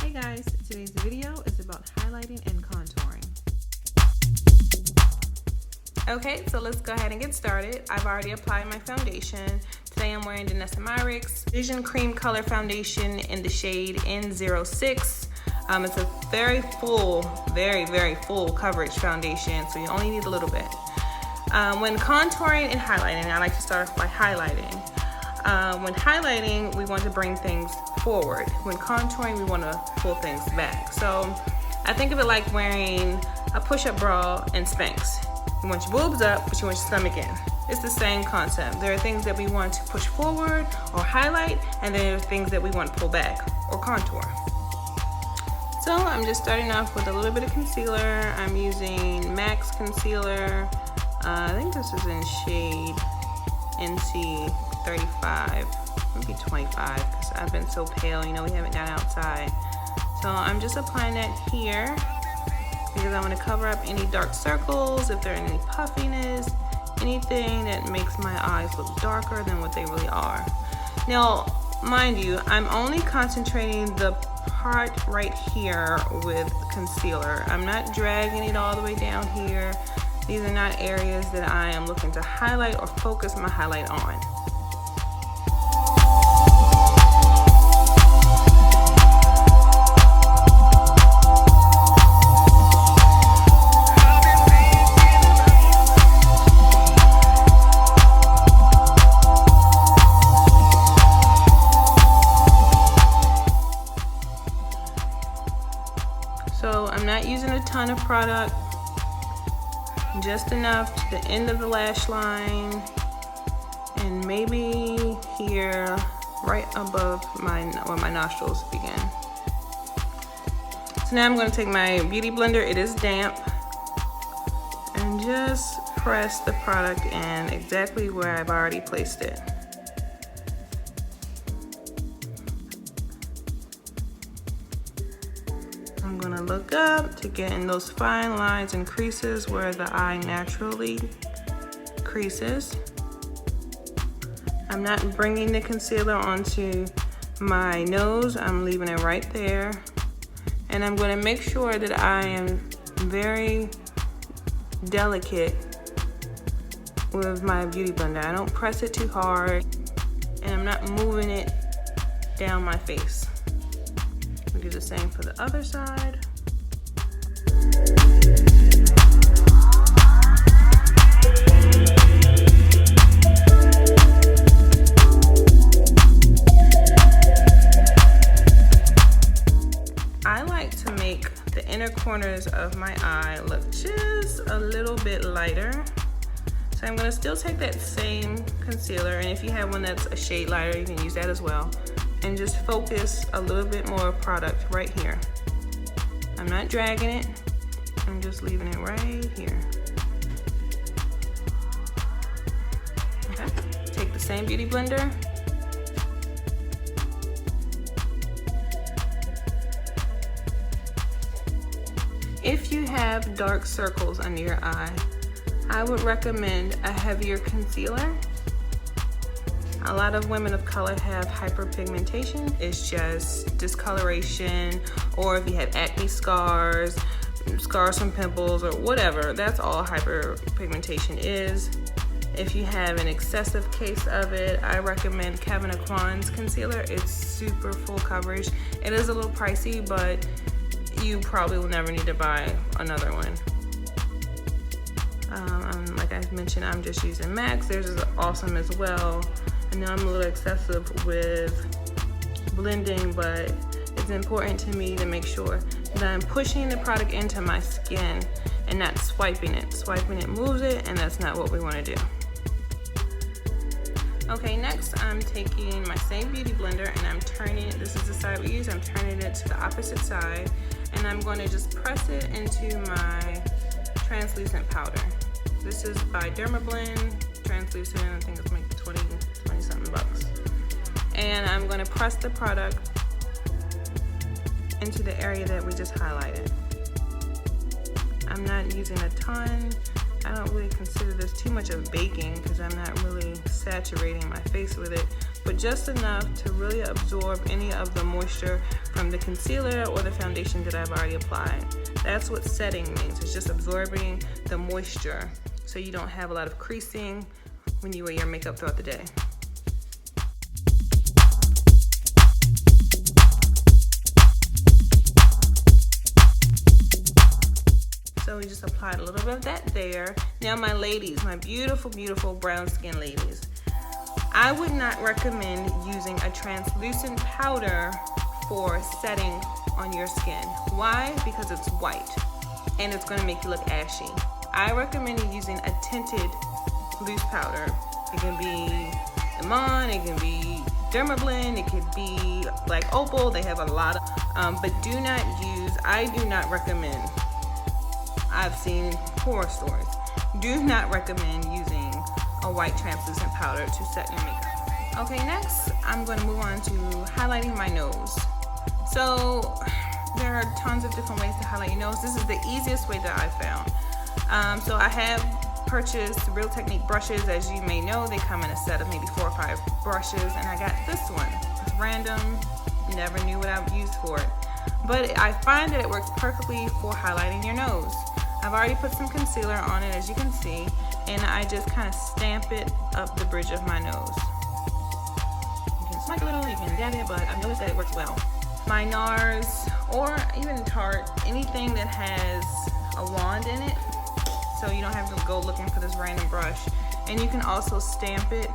Hey guys, today's video is about highlighting and contouring. Okay, so let's go ahead and get started. I've already applied my foundation. Today I'm wearing Danessa Myricks Vision Cream Color Foundation in the shade N06. It's a very full, very full coverage foundation, so you only need a little bit. When contouring and highlighting, I like to start off by highlighting. When highlighting, we want to bring things forward. When contouring, we want to pull things back. So I think of it like wearing a push-up bra and Spanx. You want your boobs up, but you want your stomach in. It's the same concept. There are things that we want to push forward or highlight, and then there are things that we want to pull back or contour. So I'm just starting off with a little bit of concealer. I'm using MAC's concealer. I think this is in shade NC 35, maybe 25, because I've been so pale, you know, we haven't gone outside. So I'm just applying that here because I want to cover up any dark circles, if there are any puffiness, anything that makes my eyes look darker than what they really are. Now, mind you, I'm only concentrating the part right here with concealer. I'm not dragging it all the way down here. These are not areas that I am looking to highlight or focus my highlight on. So I'm not using a ton of product, just enough to the end of the lash line and maybe here right above where my nostrils begin. So now I'm going to take my Beauty Blender, it is damp, and just press the product in exactly where I've already placed it. I'm gonna look up to get in those fine lines and creases where the eye naturally creases. I'm not bringing the concealer onto my nose, I'm leaving it right there. And I'm gonna make sure that I am very delicate with my Beauty Blender. I don't press it too hard, and I'm not moving it down my face. We do the same for the other side. I like to make the inner corners of my eye look just a little bit lighter. So I'm gonna still take that same concealer, and if you have one that's a shade lighter, you can use that as well. And just focus a little bit more product right here. I'm not dragging it, I'm just leaving it right here. Okay, take the same Beauty Blender. If you have dark circles under your eye, I would recommend a heavier concealer. A lot of women of color have hyperpigmentation. It's just discoloration, or if you have acne scars, scars from pimples, or whatever, that's all hyperpigmentation is. If you have an excessive case of it, I recommend Kevin Aucoin's concealer. It's super full coverage. It is a little pricey, but you probably will never need to buy another one. Like I mentioned, I'm just using MAC's. Theirs is awesome as well. I know I'm a little excessive with blending, but it's important to me to make sure that I'm pushing the product into my skin and not swiping it. Swiping it moves it, and that's not what we want to do. Okay, next I'm taking my same Beauty Blender and I'm turning it, this is the side we use, I'm turning it to the opposite side, and I'm going to just press it into my translucent powder. This is by DermaBlend, translucent, I think it's like 20 something bucks. And I'm going to press the product into the area that we just highlighted. I'm not using a ton. I don't really consider this too much of baking because I'm not really saturating my face with it, but just enough to really absorb any of the moisture from the concealer or the foundation that I've already applied. That's what setting means. It's just absorbing the moisture so you don't have a lot of creasing when you wear your makeup throughout the day. So we just applied a little bit of that there. Now my ladies, my beautiful, beautiful brown skin ladies, I would not recommend using a translucent powder for setting on your skin. Why? Because it's white and it's gonna make you look ashy. I recommend you using a tinted loose powder. It can be Iman, it can be DermaBlend, it could be like Opal. They have a lot of, but do not use, I do not recommend, I've seen horror stories. Do not recommend using a white translucent powder to set your makeup. Okay, next I'm going to move on to highlighting my nose. So there are tons of different ways to highlight your nose. This is the easiest way that I found. So I have purchased Real Technique brushes. As you may know, they come in a set of maybe 4 or 5 brushes, and I got this one. It's random, never knew what I would use for it. But I find that it works perfectly for highlighting your nose. I've already put some concealer on it, as you can see, and I just kind of stamp it up the bridge of my nose. You can smudge a little, you can dab it, but I've noticed that it works well. My NARS, or even Tarte, anything that has a wand in it, so you don't have to go looking for this random brush. And you can also stamp it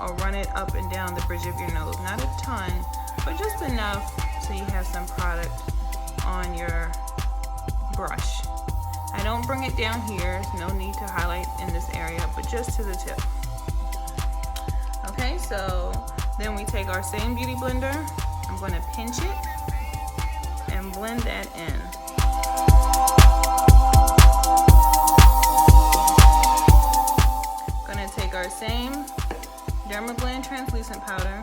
or run it up and down the bridge of your nose. Not a ton, but just enough so you have some product on your brush. I don't bring it down here, there's no need to highlight in this area, but just to the tip. Okay, so then we take our same Beauty Blender. I'm going to pinch it and blend that in. Going to take our same DermaBlend translucent powder,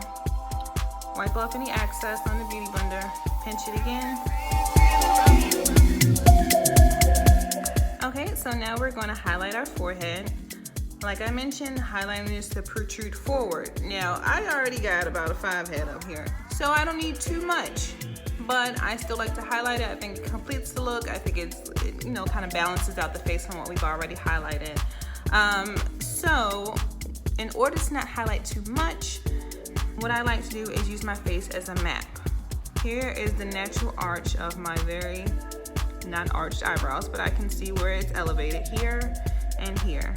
wipe off any excess on the Beauty Blender, pinch it again. Okay, so now we're going to highlight our forehead. Like I mentioned, highlighting is to protrude forward. Now, I already got about a 5 head up here, so I don't need too much, but I still like to highlight it. I think it completes the look. I think it you know, kind of balances out the face from what we've already highlighted. So in order to not highlight too much, what I like to do is use my face as a map. Here is the natural arch of my very non-arched eyebrows, but I can see where it's elevated here and here.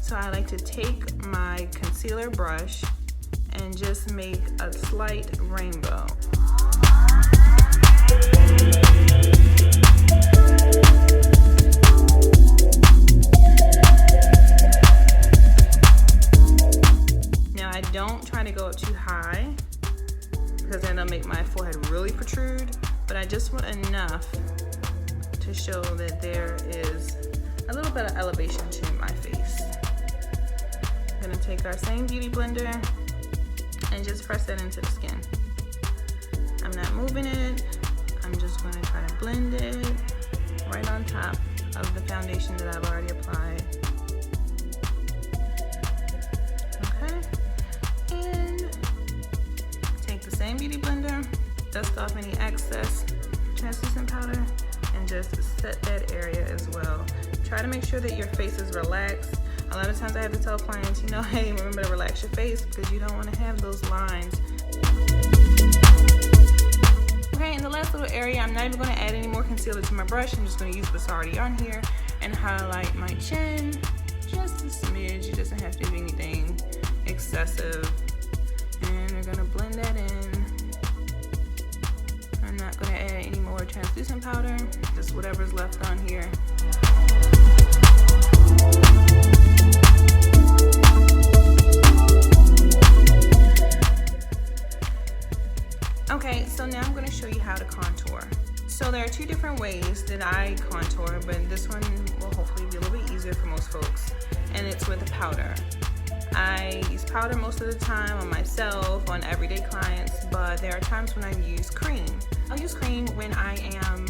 So I like to take my concealer brush and just make a slight rainbow. Now I don't try to go up too high because then it'll make my forehead really protrude, but I just want enough to show that there is a little bit of elevation to my face. I'm gonna take our same Beauty Blender and just press that into the skin. I'm not moving it. I'm just gonna try to blend it right on top of the foundation that I've already applied. Okay, and take the same Beauty Blender, dust off any excess translucent powder, and just set that area as well. Try to make sure that your face is relaxed. A lot of times I have to tell clients, you know, hey, remember to relax your face because you don't want to have those lines. Okay, in the last little area, I'm not even going to add any more concealer to my brush. I'm just going to use what's already on here and highlight my chin just a smidge. It doesn't have to be anything excessive. And we're going to blend that in. I'm not going to add any more translucent powder, just whatever's left on here. Okay, so now I'm going to show you how to contour. So there are 2 different ways that I contour, but this one will hopefully be a little bit easier for most folks, and it's with a powder. I use powder most of the time on myself, on everyday clients, but there are times when I use cream. I'll use cream when I am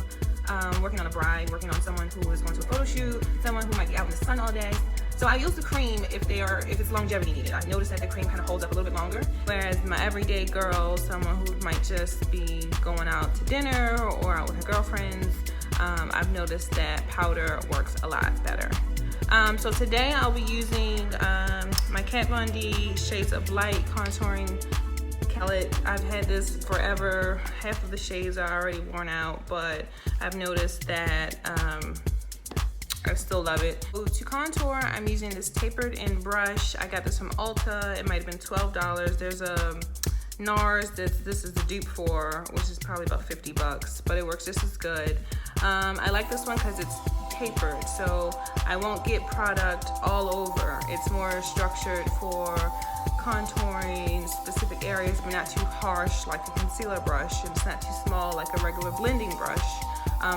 working on a bride, working on someone who is going to a photo shoot, someone who might be out in the sun all day. So I use the cream if it's longevity needed. I noticed that the cream kind of holds up a little bit longer. Whereas my everyday girl, someone who might just be going out to dinner or out with her girlfriends, I've noticed that powder works a lot better. So today I'll be using my Kat Von D Shades of Light Contouring Palette. I've had this forever. Half of the shades are already worn out, but I've noticed that I still love it. To contour, I'm using this tapered in brush. I got this from Ulta. It might have been $12. There's a NARS that this is the dupe for, which is probably about 50 bucks, but it works just as good. I like this one because it's tapered, so I won't get product all over. It's more structured for contouring specific areas, but not too harsh like a concealer brush, and it's not too small like a regular blending brush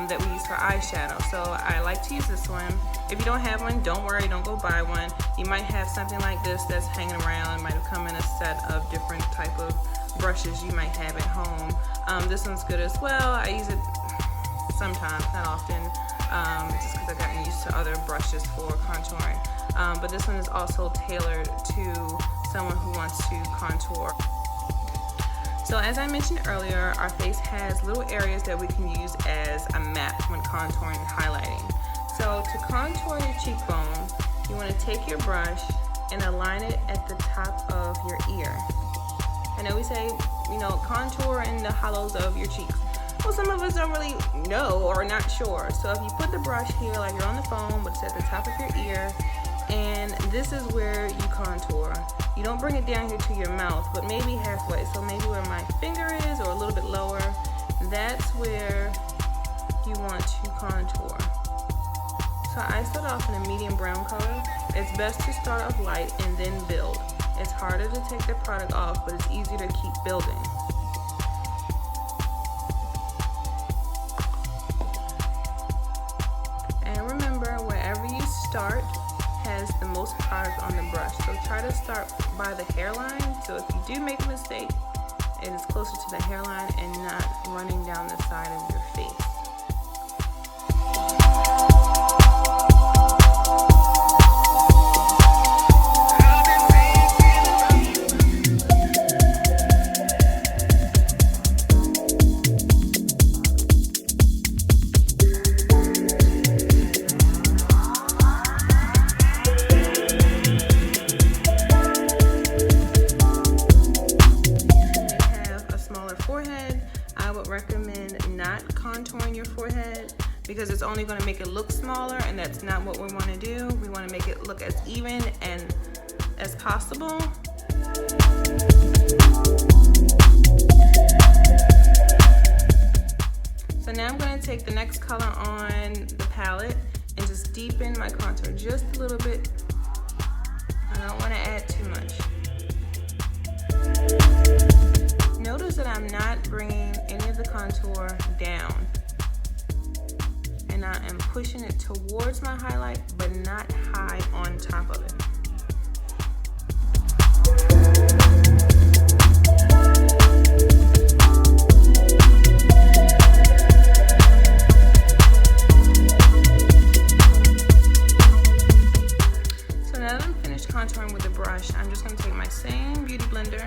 that we use for eyeshadow. So I like to use this one. If you don't have one, don't worry, don't go buy one. You might have something like this that's hanging around. It might have come in a set of different type of brushes you might have at home. This one's good as well. I use it sometimes, not often, just because I've gotten used to other brushes for contouring. But this one is also tailored to someone who wants to contour. So as I mentioned earlier, our face has little areas that we can use as a map when contouring and highlighting. So to contour your cheekbone, you want to take your brush and align it at the top of your ear. I know we say, you know, contour in the hollows of your cheeks. Well, some of us don't really know or not sure. So if you put the brush here like you're on the phone, but it's at the top of your ear, and this is where you contour. You don't bring it down here to your mouth, but maybe halfway. So maybe where my finger is or a little bit lower, that's where you want to contour. So I start off in a medium brown color. It's best to start off light and then build. It's harder to take the product off, but it's easier to keep building. And remember, wherever you start has the most product on the brush. So try to start by the hairline. So if you do make a mistake, it is closer to the hairline and not running down the side of your face. Contouring your forehead because it's only going to make it look smaller, and that's not what we want to do. We want to make it look as even and as possible. So now I'm going to take the next color on the palette and just deepen my contour just a little bit. I don't want to add too much. Notice that I'm not bringing any of the contour down, and I am pushing it towards my highlight but not high on top of it. So now that I'm finished contouring with the brush, I'm just going to take my same Beauty Blender.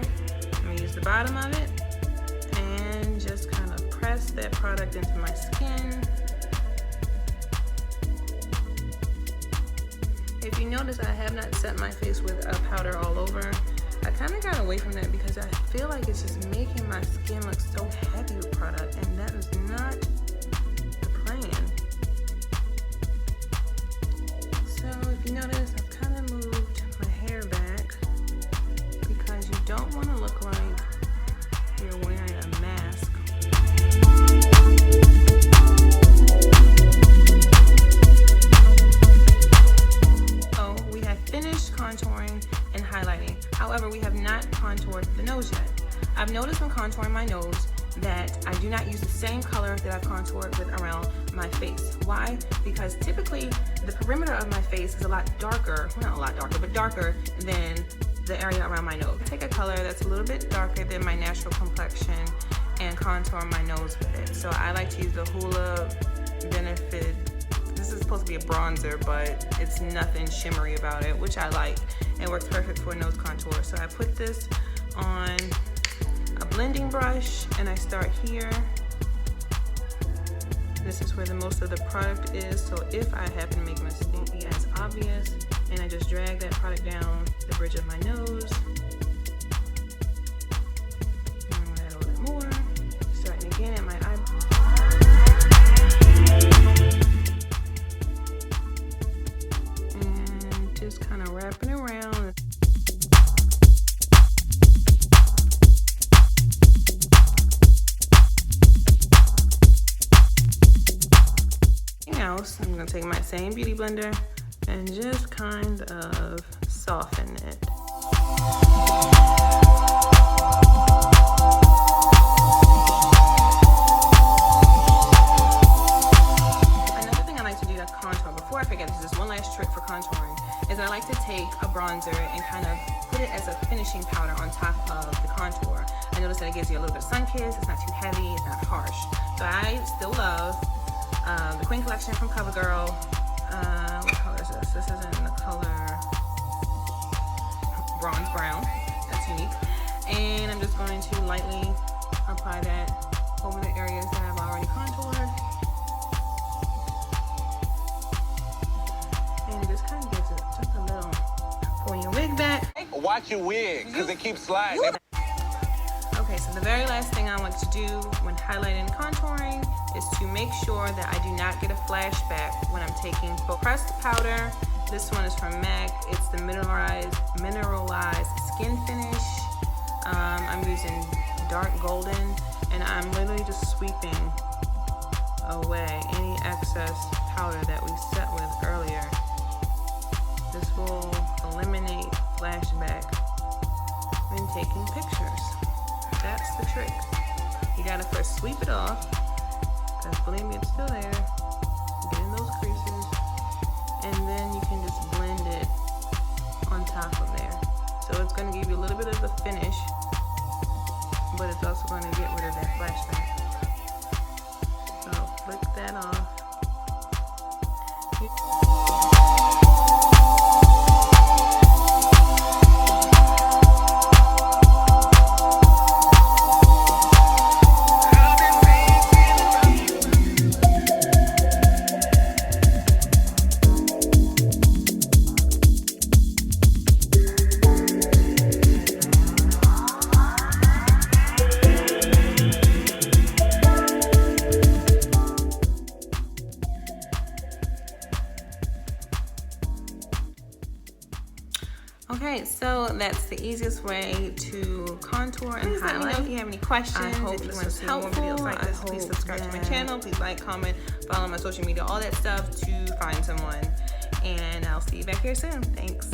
I'm going to use the bottom of it and just kind of press that product into my skin. If you notice, I have not set my face with a powder all over. I kind of got away from that because I feel like it's just making my skin look so heavy with product, and that is not the plan. So if you notice, I've kind of moved my hair back because you don't want to look like you're wearing a mask. So we have finished contouring and highlighting. However, we have not contoured the nose yet. I've noticed when contouring my nose that I do not use the same color that I've contoured with around my face. Why? Because typically the perimeter of my face is a lot darker, well, not a lot darker, but darker than the area around my nose. Take a color that's a little bit darker than my natural complexion and contour my nose with it. So I like to use the Hoola Benefit this is supposed to be a bronzer, but it's nothing shimmery about it, which I like. It works perfect for nose contour. So I put this on a blending brush and I start here. This is where the most of the product is, so if I happen to make a mistake, it won't be as obvious. And I just drag that product down the bridge of my nose. And add a little bit more. Starting again at my eyebrow. And just kind of wrapping around. I'm gonna take my same beauty blender and just kind of soften it. Another thing I like to do to contour, before I forget, this is one last trick for contouring, is I like to take a bronzer and kind of put it as a finishing powder on top of the contour. I notice that it gives you a little bit of sun kiss, it's not too heavy, it's not harsh. So I still love the Queen Collection from CoverGirl. What color is this? This is in the color bronze brown. That's unique. And I'm just going to lightly apply that over the areas that I've already contoured. And it just kind of gives it just a little. Pull your wig back. Watch your wig, because it keeps sliding. Okay, so the very last thing I like to do when highlighting and contouring is to make sure that I do not get a flashback when I'm taking pressed powder. This one is from MAC. It's the Mineralize SkinFinish. I'm using dark golden, and I'm literally just sweeping away any excess powder that we set with earlier. This will eliminate flashback when taking pictures. That's the trick. You gotta first sweep it off, because believe me, it's still there. Get in those creases, and then you can just blend it on top of there. So it's gonna give you a little bit of the finish, but it's also gonna get rid of that flashback. So flick that off. Okay, so that's the easiest way to contour and highlight. Let me know if you have any questions. I hope this was helpful. Videos like this, please subscribe to my channel. Please like, comment, follow my social media, all that stuff to find someone. And I'll see you back here soon. Thanks.